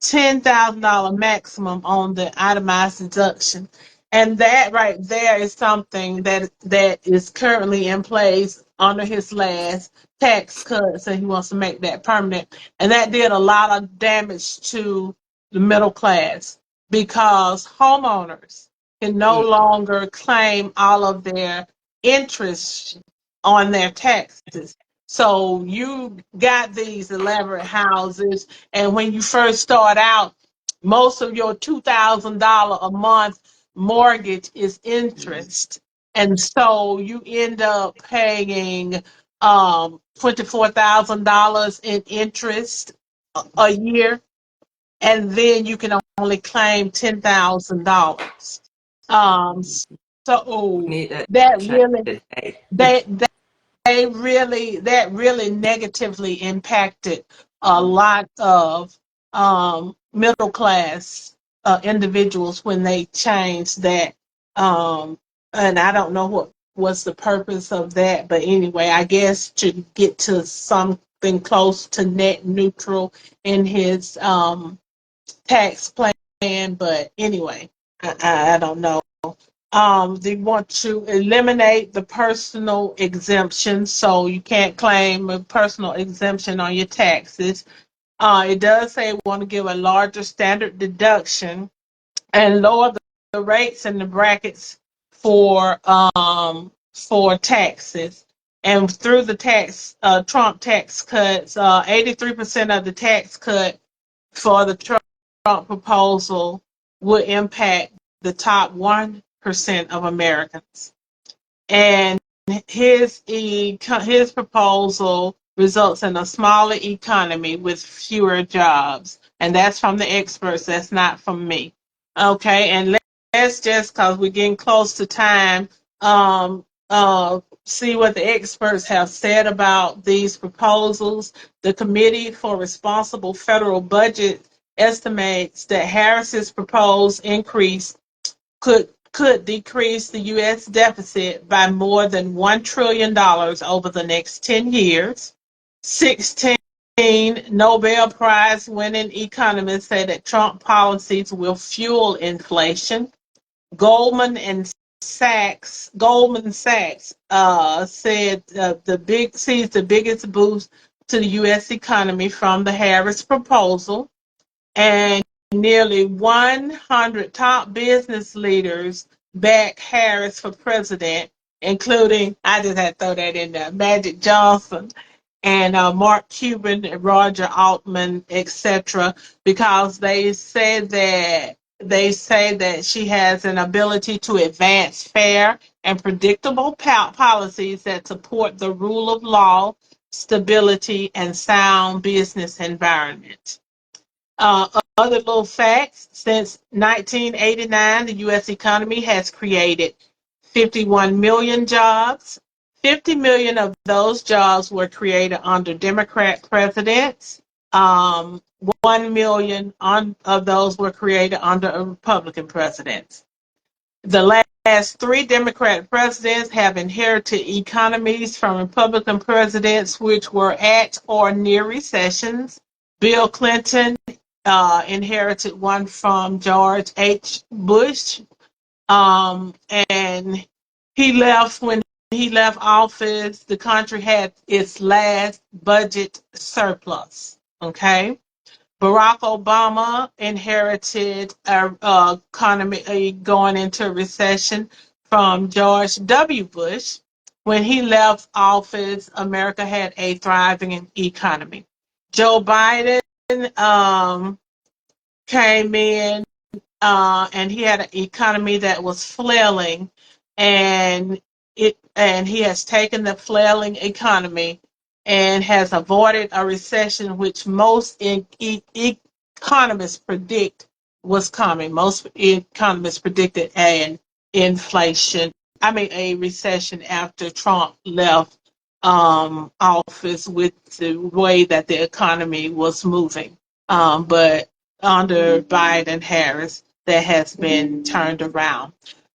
$10,000 maximum on the itemized deduction. And that right there is something that is currently in place under his last tax cut. So he wants to make that permanent. And that did a lot of damage to the middle class because homeowners can no Mm. longer claim all of their interest on their taxes. So you got these elaborate houses, and when you first start out, most of your $2,000 a month mortgage is interest. And so you end up paying $24,000 in interest a year, and then you can only claim $10,000. We So need that that change really today. they that really negatively impacted a lot of middle class individuals when they changed that. And I don't know what was the purpose of that, but anyway, I guess to get to something close to net neutral in his tax plan. But anyway, I don't know. They want to eliminate the personal exemption, so you can't claim a personal exemption on your taxes. It does say we want to give a larger standard deduction and lower the rates and the brackets for taxes. And through the Trump tax cuts, 83% of the tax cut for the Trump proposal would impact the top 1% of Americans. And his proposal results in a smaller economy with fewer jobs. And that's from the experts, that's not from me. Okay, and let's just, because we're getting close to time, see what the experts have said about these proposals. The Committee for Responsible Federal Budget estimates that Harris's proposed increase could decrease the U.S. deficit by more than $1 trillion over the next 10 years. 16 Nobel Prize winning economists say that Trump policies will fuel inflation. Goldman Sachs said sees the biggest boost to the U.S. economy from the Harris proposal, and nearly 100 top business leaders back Harris for president, including, I just had to throw that in there, Magic Johnson and Mark Cuban, Roger Altman, etc., because they say that she has an ability to advance fair and predictable policies that support the rule of law, stability, and sound business environment. Other little facts: since 1989, the U.S. economy has created 51 million jobs. 50 million of those jobs were created under Democrat presidents. 1 million of those were created under a Republican president. The last three Democrat presidents have inherited economies from Republican presidents which were at or near recessions. Bill Clinton inherited one from George H. Bush, and when he left office, the country had its last budget surplus. Okay. Barack Obama inherited a economy going into recession from George W. Bush. When he left office, America had a thriving economy. Joe Biden came in, and he had an economy that was flailing, and he has taken the flailing economy and has avoided a recession, which most economists predict was coming. Most economists predicted a recession after Trump left office with the way that the economy was moving. But under Biden Harris, that has been turned around.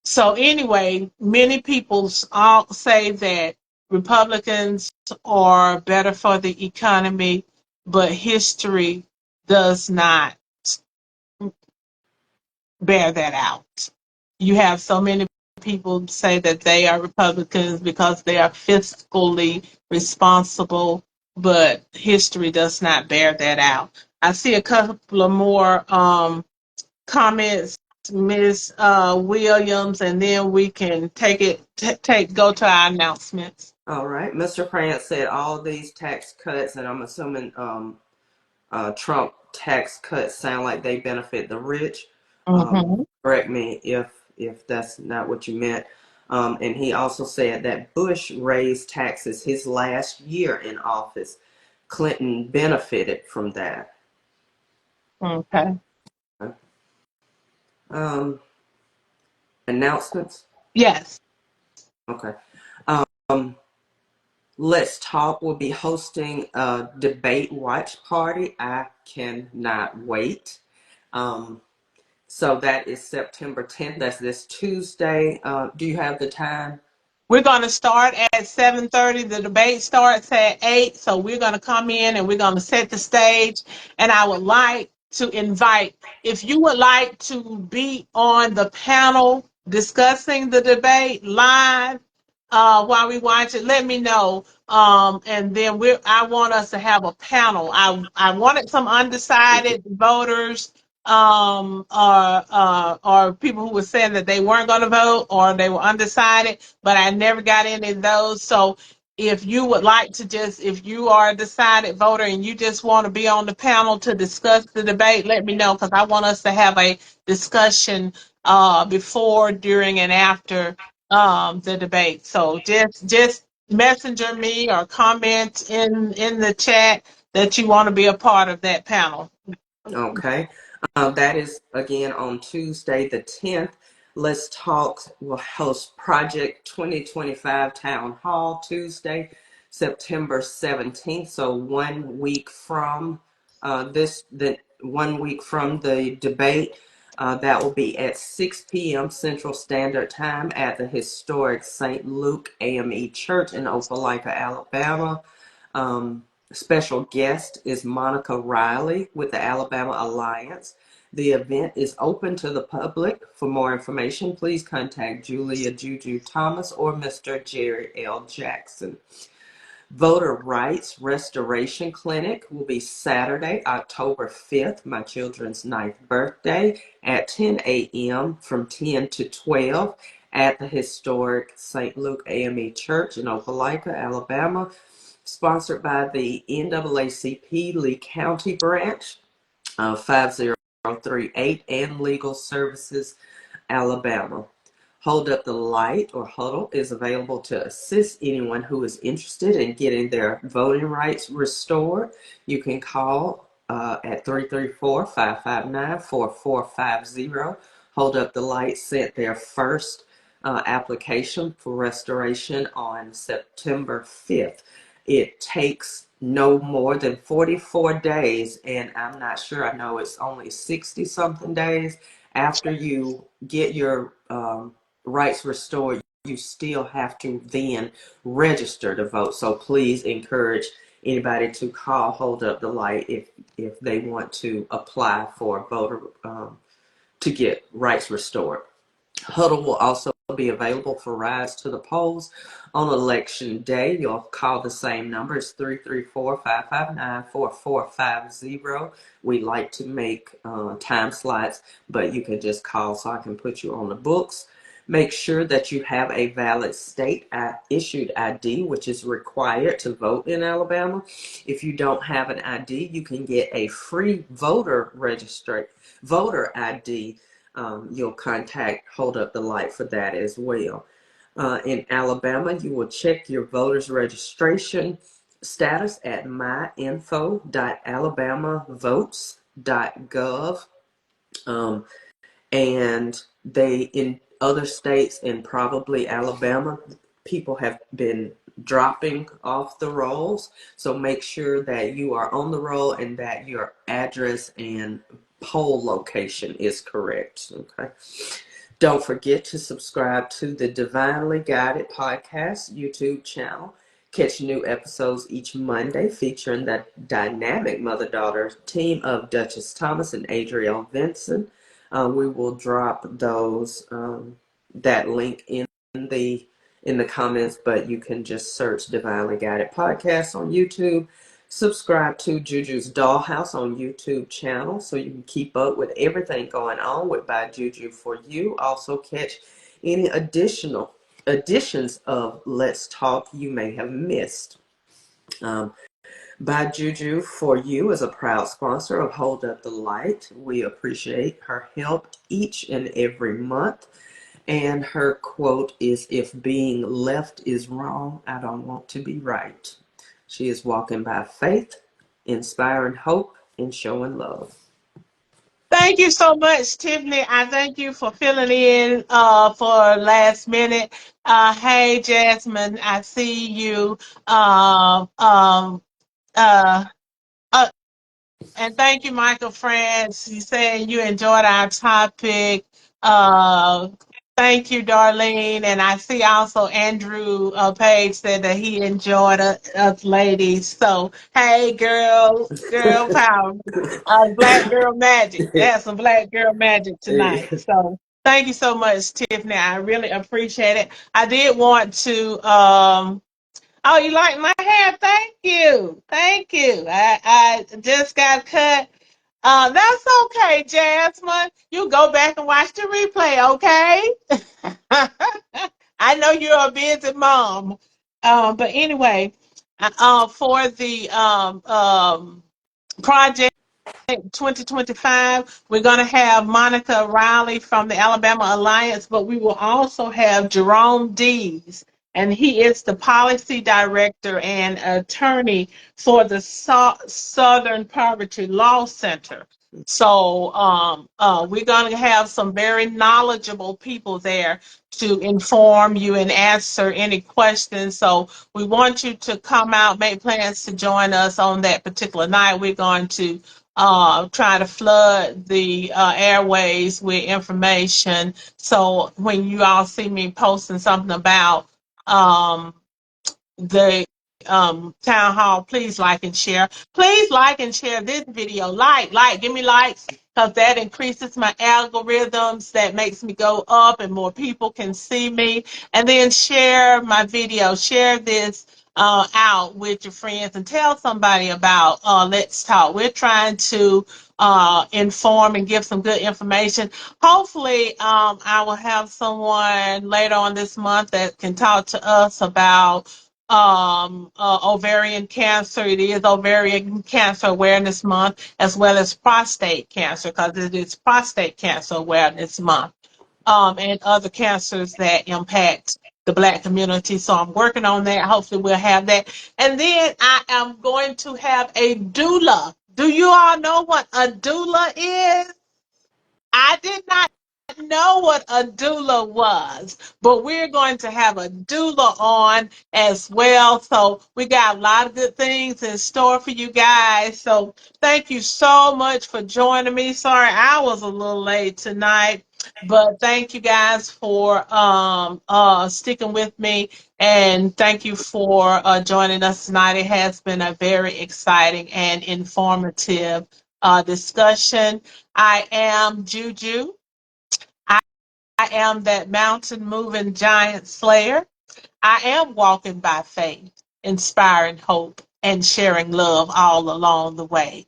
So anyway, many people all say that Republicans are better for the economy, but history does not bear that out. You have so many people say that they are Republicans because they are fiscally responsible, but history does not bear that out. I see a couple of more comments, Ms. Williams, and then we can go to our announcements. All right. Mr. Prince said all these tax cuts, and I'm assuming Trump tax cuts sound like they benefit the rich. Mm-hmm. Correct me if that's not what you meant. And he also said that Bush raised taxes his last year in office. Clinton benefited from that. Okay. Um, Announcements? Yes. Okay. Let's Talk will be hosting a debate watch party. I cannot wait. So that is September 10th. That's this Tuesday. Do you have the time? We're going to start at 7:30. The debate starts at 8. So we're going to come in and we're going to set the stage. And I would like to invite, if you would like to be on the panel discussing the debate live while we watch it, let me know. And then I want us to have a panel. I wanted some undecided voters or people who were saying that they weren't going to vote or they were undecided, but I never got any of those. So if you would like to if you are a decided voter and you just want to be on the panel to discuss the debate, let me know because I want us to have a discussion before, during, and after the debate. So just messenger me or comment in the chat that you want to be a part of that panel. Okay. That is again on Tuesday the 10th. Let's Talk will host Project 2025 Town Hall Tuesday, September 17th. So 1 week from the 1 week from the debate. That will be at 6 p.m. Central Standard Time at the historic St. Luke AME Church in Opelika, Alabama. Special guest is Monica Riley with the Alabama Alliance. The event is open to the public. For more information, please contact Julia Juju Thomas or Mr. Jerry L. Jackson. Voter Rights Restoration Clinic will be Saturday, October 5th, my children's 9th birthday, at 10 a.m. from 10 to 12 at the historic St. Luke AME Church in Opelika, Alabama. Sponsored by the NAACP Lee County Branch, 5038, and Legal Services, Alabama. Hold Up the Light, or Huddle, is available to assist anyone who is interested in getting their voting rights restored. You can call at 334-559-4450. Hold Up the Light sent their first application for restoration on September 5th. It takes no more than 44 days, and I'm not sure, I know it's only 60 something days after you get your rights restored. You still have to then register to vote. So please encourage anybody to call Hold Up the Light if they want to apply for voter to get rights restored. Huddle will also be available for rides to the polls on election day. You'll call the same number. It's 334-559-4450. We like to make time slots, but you can just call so I can put you on the books. Make sure that you have a valid state issued ID, which is required to vote in Alabama. If you don't have an ID, you can get a free voter ID. You'll contact Hold Up the Light for that as well. In Alabama, you will check your voter's registration status at myinfo.alabamavotes.gov. And in other states and probably Alabama, people have been dropping off the rolls. So make sure that you are on the roll and that your address and poll location is correct. Okay. Don't forget to subscribe to the Divinely Guided Podcast YouTube channel. Catch new episodes each Monday featuring the dynamic mother-daughter team of Duchess Thomas and Adrielle Vincent. We will drop those that link in the comments, but you can just search Divinely Guided Podcast on YouTube. Subscribe to Juju's Dollhouse on YouTube channel so you can keep up with everything going on with By Juju for you. Also catch any additional editions of Let's Talk you may have missed. By Juju for you is a proud sponsor of Hold Up the Light. We appreciate her help each and every month. And her quote is, "If being left is wrong, I don't want to be right." She is walking by faith, inspiring hope, and showing love. Thank you so much, Tiffany. I thank you for filling in for last minute. Hey, Jasmine, I see you. Uh, and thank you, Michael France. You saying you enjoyed our topic. Uh, Thank you, Darlene. And I see also Andrew Page said that he enjoyed us ladies. So, hey, girl power. Black girl magic. That's some black girl magic tonight. So, thank you so much, Tiffany. I really appreciate it. I did want to. Oh, you like my hair? Thank you. Thank you. I just got cut. That's okay, Jasmine. You go back and watch the replay, okay? I know you're a busy mom. But anyway, for the project 2025, we're going to have Monica Riley from the Alabama Alliance, but we will also have Jerome Dees, and he is the policy director and attorney for the Southern Poverty Law Center. So we're going to have some very knowledgeable people there to inform you and answer any questions. So we want you to come out, make plans to join us on that particular night. We're going to try to flood the airways with information. So when you all see me posting something about the town hall, please like and share. Please like and share this video. Give me likes, because that increases my algorithms. That makes me go up and more people can see me. And then share my video. Share this out with your friends and tell somebody about Let's Talk. We're trying to inform and give some good information. Hopefully, I will have someone later on this month that can talk to us about ovarian cancer. It is Ovarian Cancer Awareness Month, as well as prostate cancer, because it is Prostate Cancer Awareness Month, and other cancers that impact the Black community. So I'm working on that. Hopefully we'll have that. And then I am going to have a doula. Do you all know what a doula is? I did not know what a doula was, but we're going to have a doula on as well. So we got a lot of good things in store for you guys. So thank you so much for joining me. Sorry I was a little late tonight, but thank you guys for sticking with me, and thank you for joining us tonight. It has been a very exciting and informative discussion. I am Juju. I am that mountain moving giant slayer. I am walking by faith, inspiring hope, and sharing love all along the way.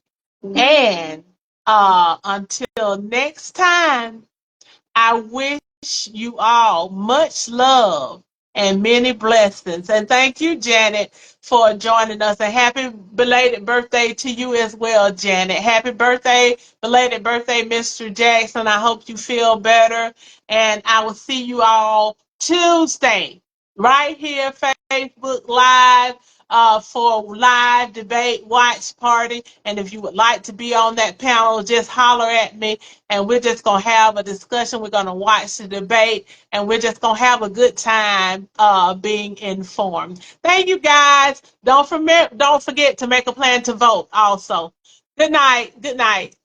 And until next time, I wish you all much love and many blessings. And thank you, Janet, for joining us. And happy belated birthday to you as well, Janet. Happy birthday, belated birthday, Mr. Jackson. I hope you feel better. And I will see you all Tuesday, right here, Facebook Live. For live debate watch party. And if you would like to be on that panel, just holler at me, and we're just going to have a discussion. We're going to watch the debate, and we're just going to have a good time being informed. Thank you, guys. Don't forget to make a plan to vote also. Good night. Good night.